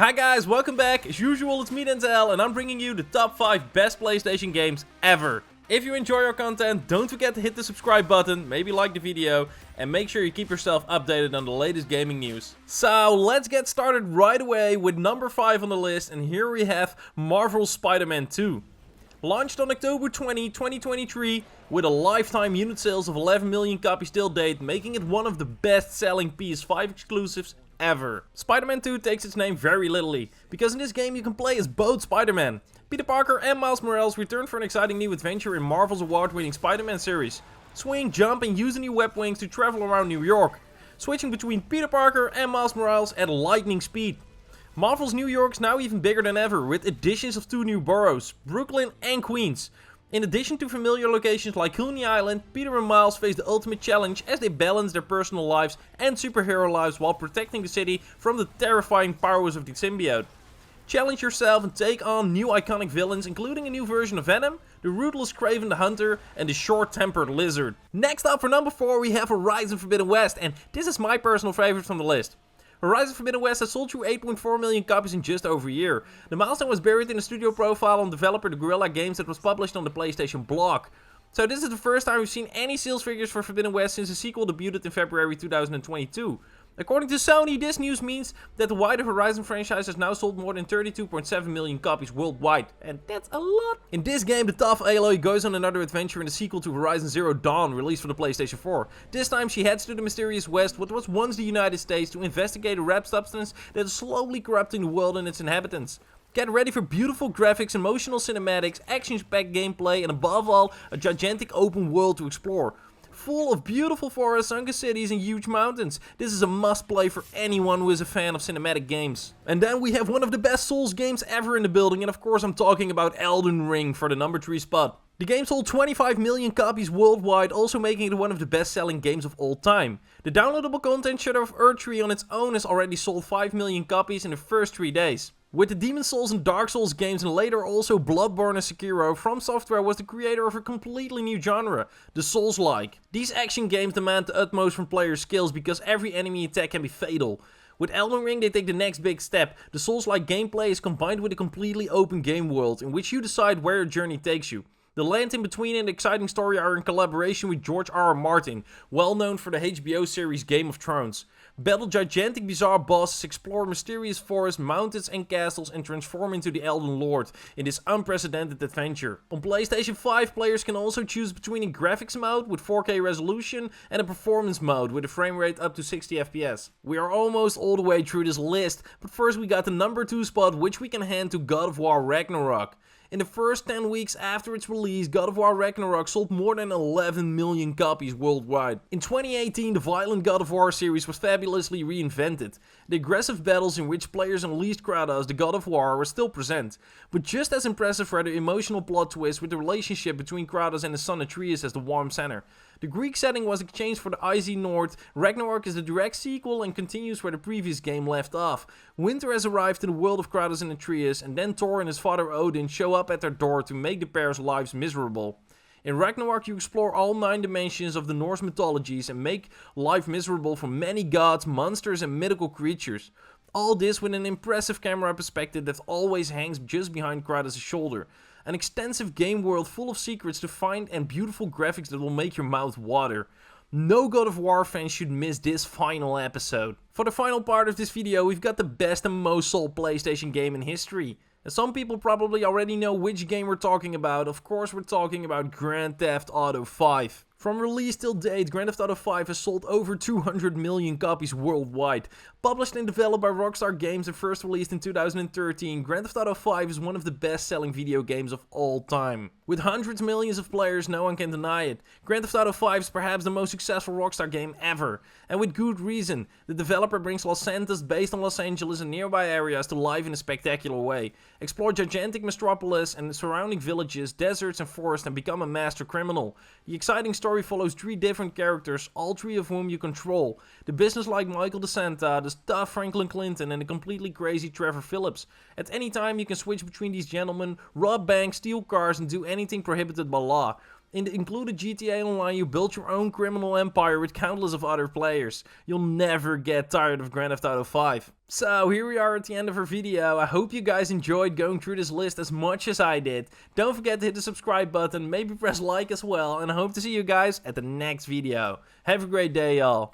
Hi guys, welcome back. As usual, it's me Denzel, and I'm bringing you the top 5 best PlayStation games ever. If you enjoy our content, don't forget to hit the subscribe button, maybe like the video, and make sure you keep yourself updated on the latest gaming news. So, let's get started right away with number 5 on the list, and here we have Marvel's Spider-Man 2. Launched on October 20, 2023, with a lifetime unit sales of 11 million copies till date, making it one of the best-selling PS5 exclusives ever. Spider-Man 2 takes its name very literally, because in this game you can play as both Spider-Man. Peter Parker and Miles Morales return for an exciting new adventure in Marvel's award-winning Spider-Man series. Swing, jump and use the new web wings to travel around New York, switching between Peter Parker and Miles Morales at lightning speed. Marvel's New York is now even bigger than ever, with additions of 2 new boroughs, Brooklyn and Queens. In addition to familiar locations like Coney Island, Peter and Miles face the ultimate challenge as they balance their personal lives and superhero lives while protecting the city from the terrifying powers of the symbiote. Challenge yourself and take on new iconic villains, including a new version of Venom, the ruthless Kraven the Hunter, and the short-tempered Lizard. Next up for number 4 we have Horizon Forbidden West, and this is my personal favorite from the list. Horizon Forbidden West has sold through 8.4 million copies in just over a year. The milestone was buried in a studio profile on developer The Guerrilla Games that was published on the PlayStation blog. So this is the first time we've seen any sales figures for Forbidden West since the sequel debuted in February 2022. According to Sony, this news means that the wider Horizon franchise has now sold more than 32.7 million copies worldwide, and that's a lot. In this game, the tough Aloy goes on another adventure in the sequel to Horizon Zero Dawn, released for the PlayStation 4. This time she heads to the mysterious West, what was once the United States, to investigate a rap substance that is slowly corrupting the world and its inhabitants. Get ready for beautiful graphics, emotional cinematics, action-packed gameplay, and above all, a gigantic open world to explore. Full of beautiful forests, sunken cities, and huge mountains. This is a must-play for anyone who is a fan of cinematic games. And then we have one of the best Souls games ever in the building, and of course I'm talking about Elden Ring for the number 3 spot. The game sold 25 million copies worldwide, also making it one of the best-selling games of all time. The downloadable content Shadow of Erdtree on its own has already sold 5 million copies in the first 3 days. With the Demon Souls and Dark Souls games and later also Bloodborne and Sekiro, From Software was the creator of a completely new genre, the Souls-like. These action games demand the utmost from players' skills because every enemy attack can be fatal. With Elden Ring they take the next big step. The Souls-like gameplay is combined with a completely open game world in which you decide where your journey takes you. The land in between and the exciting story are in collaboration with George R. R. Martin, well known for the HBO series Game of Thrones. Battle gigantic bizarre bosses, explore mysterious forests, mountains and castles, and transform into the Elden Lord in this unprecedented adventure. On PlayStation 5 players can also choose between a graphics mode with 4K resolution and a performance mode with a frame rate up to 60 FPS. We are almost all the way through this list, but first we got the number 2 spot, which we can hand to God of War Ragnarok. In the first 10 weeks after its release, God of War Ragnarok sold more than 11 million copies worldwide. In 2018, the violent God of War series was fabulously reinvented. The aggressive battles in which players unleashed Kratos, the God of War, were still present. But just as impressive were the emotional plot twists with the relationship between Kratos and his son Atreus as the warm center. The Greek setting was exchanged for the icy north. Ragnarok is the direct sequel and continues where the previous game left off. Winter has arrived in the world of Kratos and Atreus, and then Thor and his father Odin show up at their door to make the pair's lives miserable. In Ragnarok you explore all 9 dimensions of the Norse mythologies and make life miserable for many gods, monsters and mythical creatures. All this with an impressive camera perspective that always hangs just behind Kratos' shoulder. An extensive game world full of secrets to find and beautiful graphics that will make your mouth water. No God of War fan should miss this final episode. For the final part of this video we've got the best and most sold PlayStation game in history. And some people probably already know which game we're talking about. Of course we're talking about Grand Theft Auto 5. From release till date, Grand Theft Auto 5 has sold over 200 million copies worldwide. Published and developed by Rockstar Games and first released in 2013, Grand Theft Auto 5 is one of the best-selling video games of all time. With hundreds of millions of players, no one can deny it. Grand Theft Auto 5 is perhaps the most successful Rockstar game ever. And with good reason. The developer brings Los Santos, based on Los Angeles and nearby areas, to life in a spectacular way. Explore gigantic metropolis and the surrounding villages, deserts and forests and become a master criminal. The exciting story follows 3 different characters, all 3 of whom you control. The businesslike Michael DeSanta, the tough Franklin Clinton and the completely crazy Trevor Phillips. At any time you can switch between these gentlemen, rob banks, steal cars and do anything prohibited by law. In the included GTA Online, you build your own criminal empire with countless of other players. You'll never get tired of Grand Theft Auto 5. So here we are at the end of our video. I hope you guys enjoyed going through this list as much as I did. Don't forget to hit the subscribe button, maybe press like as well, and I hope to see you guys at the next video. Have a great day, y'all.